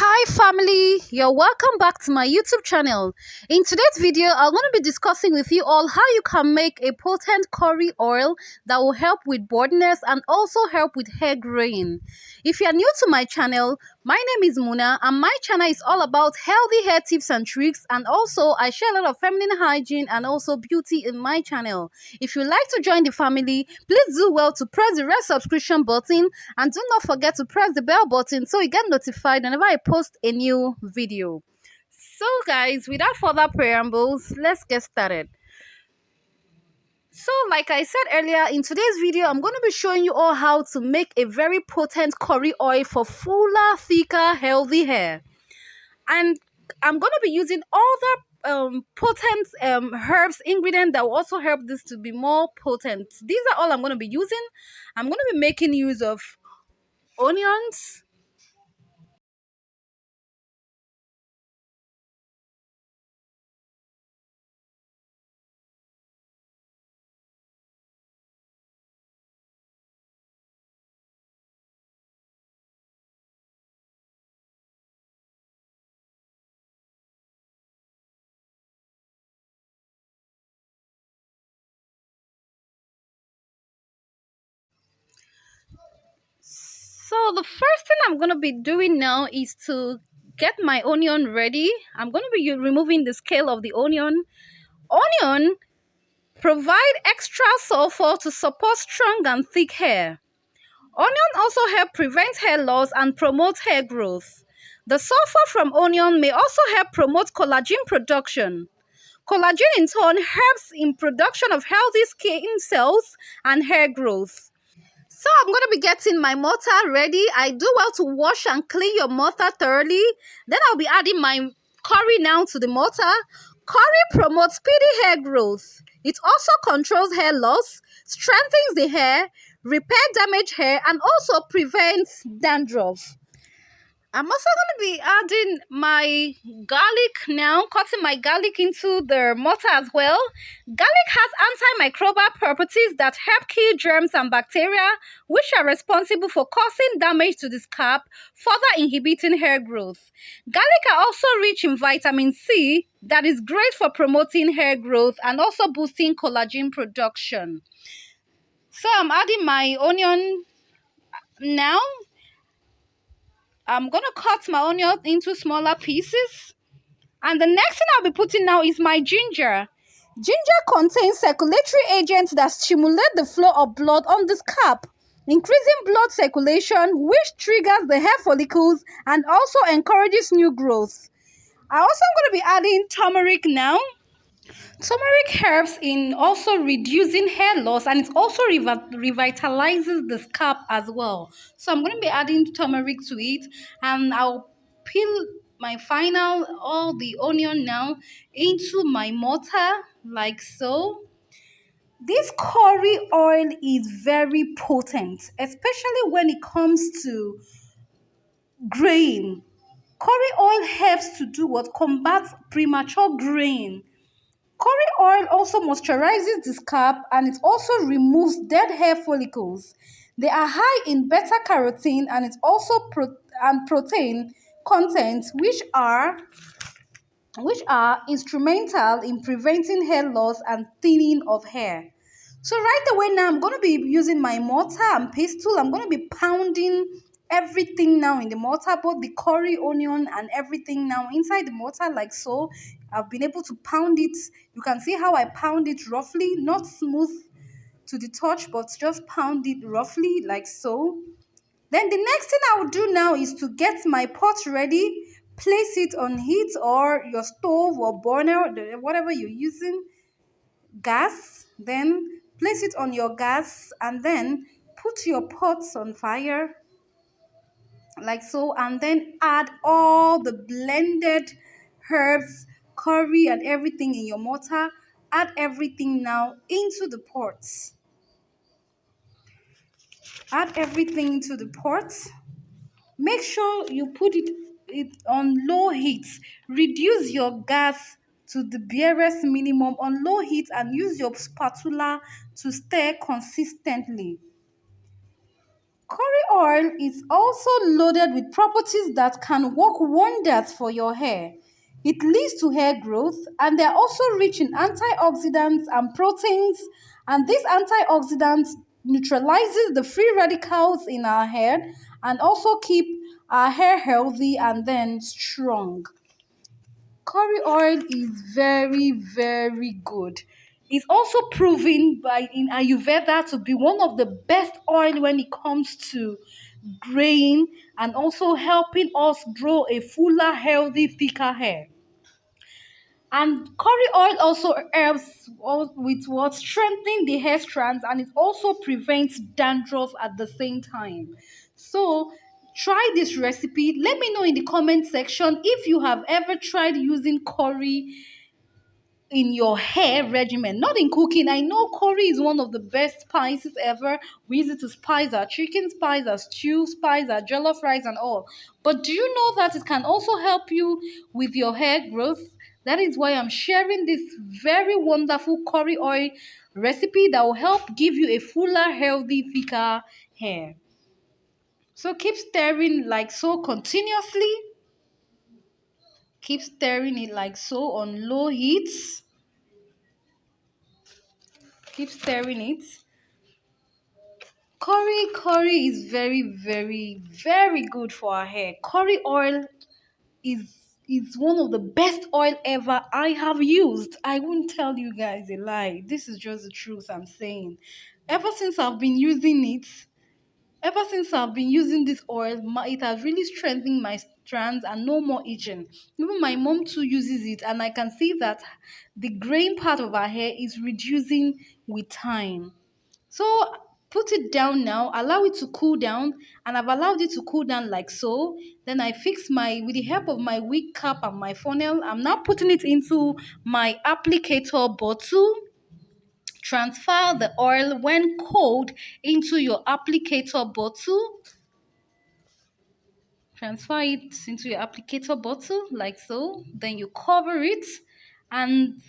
Hi family, you're welcome back to my YouTube channel. In today's video, I'm going to be discussing with you all how you can make a potent curry oil that will help with baldness and also help with hair growing. If you're new to my channel, my name is Muna and my channel is all about healthy hair tips and tricks, and also I share a lot of feminine hygiene and also beauty in my channel. If you'd like to join the family, please do well to press the red subscription button and do not forget to press the bell button so you get notified whenever I post a new video. So guys, without further preambles, let's get started. So like I said earlier, in today's video, I'm going to be showing you all how to make a very potent curry oil for fuller, thicker, healthy hair. And I'm going to be using other potent herbs, ingredients that will also help this to be more potent. These are all I'm going to be using. I'm going to be making use of onions, so the first thing I'm going to be doing now is to get my onion ready. I'm going to be removing the scale of the onion. Onion provide extra sulfur to support strong and thick hair. Onion also help prevent hair loss and promote hair growth. The sulfur from onion may also help promote collagen production. Collagen in turn helps in production of healthy skin cells and hair growth. So I'm going to be getting my mortar ready. I do well to wash and clean your mortar thoroughly. Then I'll be adding my curry now to the mortar. Curry promotes speedy hair growth. It also controls hair loss, strengthens the hair, repair damaged hair, and also prevents dandruff. I'm also going to be adding my garlic now, cutting my garlic into the mortar as well. Garlic has antimicrobial properties that help kill germs and bacteria, which are responsible for causing damage to the scalp, further inhibiting hair growth. Garlic are also rich in vitamin C that is great for promoting hair growth and also boosting collagen production. So I'm adding my onion now. I'm going to cut my onion into smaller pieces. And the next thing I'll be putting now is my ginger. Ginger contains circulatory agents that stimulate the flow of blood on the scalp, increasing blood circulation, which triggers the hair follicles and also encourages new growth. I also am going to be adding turmeric now. Turmeric helps in also reducing hair loss, and it also revitalizes the scalp as well. So I'm going to be adding turmeric to it, and I'll peel my final all the onion now into my mortar like so. This curry oil is very potent, especially when it comes to graying. Curry oil helps to do what combats premature graying. Curry oil also moisturizes the scalp, and it also removes dead hair follicles. They are high in beta-carotene and it's also protein content, which are instrumental in preventing hair loss and thinning of hair. So right away now, I'm going to be using my mortar and pestle. I'm going to be pounding everything now in the mortar, both the curry, onion, and everything now inside the mortar like so. I've been able to pound it. You can see how I pound it roughly, not smooth to the touch, but just pound it roughly like so. Then the next thing I will do now is to get my pot ready, place it on heat or your stove or burner, whatever you're using, gas. Then place it on your gas and then put your pots on fire like so, and then add all the blended herbs, curry, and everything in your mortar. Add everything now into the pots. Add everything into the pots. Make sure you put it on low heat. Reduce your gas to the barest minimum on low heat and use your spatula to stir consistently. Curry oil is also loaded with properties that can work wonders for your hair. It leads to hair growth, and they're also rich in antioxidants and proteins. And these antioxidants neutralizes the free radicals in our hair and also keep our hair healthy and then strong. Curry oil is very, very good. It's also proven by in Ayurveda to be one of the best oil when it comes to graying and also helping us grow a fuller, healthy, thicker hair. And curry oil also helps with what strengthening the hair strands, and it also prevents dandruff at the same time. So try this recipe. Let me know in the comment section if you have ever tried using curry in your hair regimen, not in cooking. I know curry is one of the best spices ever. We use it to spice our chicken, spice our stew, spice our jollof rice and all. But do you know that it can also help you with your hair growth? That is why I'm sharing this very wonderful curry oil recipe that will help give you a fuller, healthy, thicker hair. So keep stirring like so continuously. Keep stirring it like so on low heat. Keep stirring it. Curry is very, very, very good for our hair. Curry oil is is one of the best oil ever I have used. I won't tell you guys a lie. This is just the truth I'm saying. Ever since I've been using it, ever since I've been using this oil, it has really strengthened my strands and no more itching. Even my mom too uses it, and I can see that the graying part of her hair is reducing with time. So put it down now, allow it to cool down, and I've allowed it to cool down like so. Then I fix with the help of my wig cap and my funnel, I'm now putting it into my applicator bottle. Transfer the oil when cold into your applicator bottle. Transfer it into your applicator bottle like so. Then you cover it, and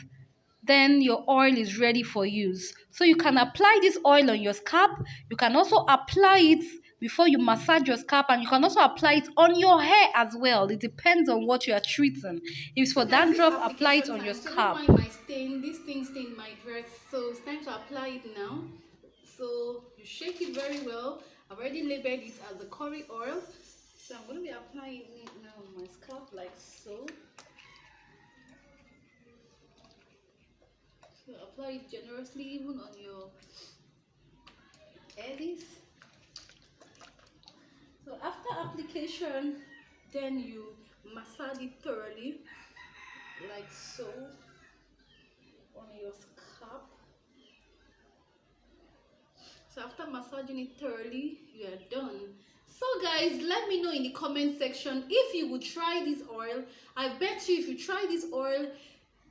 then your oil is ready for use. So you can apply this oil on your scalp. You can also apply it before you massage your scalp, and you can also apply it on your hair as well. It depends on what you are treating. If it's for dandruff, apply it on your scalp. So my stain, this thing stained my dress, so it's time to apply it now. So you shake it very well. I've already labeled it as the curry oil. So I'm going to be applying it now on my scalp like so. So apply it generously even on your edges. So after application, then you massage it thoroughly like so on your scalp. So after massaging it thoroughly, you are done. So guys, let me know in the comment section if you would try this oil. I bet you if you try this oil,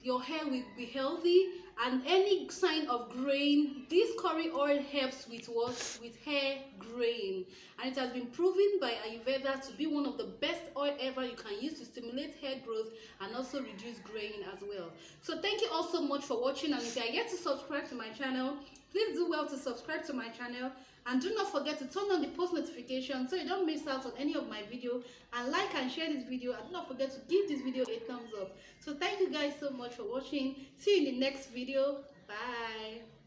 your hair will be healthy, and any sign of graying, this curry oil helps with what? With hair graying. And it has been proven by Ayurveda to be one of the best oil ever you can use to stimulate hair growth and also reduce graying as well. So thank you all so much for watching, and if you are yet to subscribe to my channel, please do well to subscribe to my channel, and do not forget to turn on the post notification so you don't miss out on any of my video, and like and share this video, and do not forget to give this video a thumbs up. So thank you guys so much for watching. See you in the next video. Bye.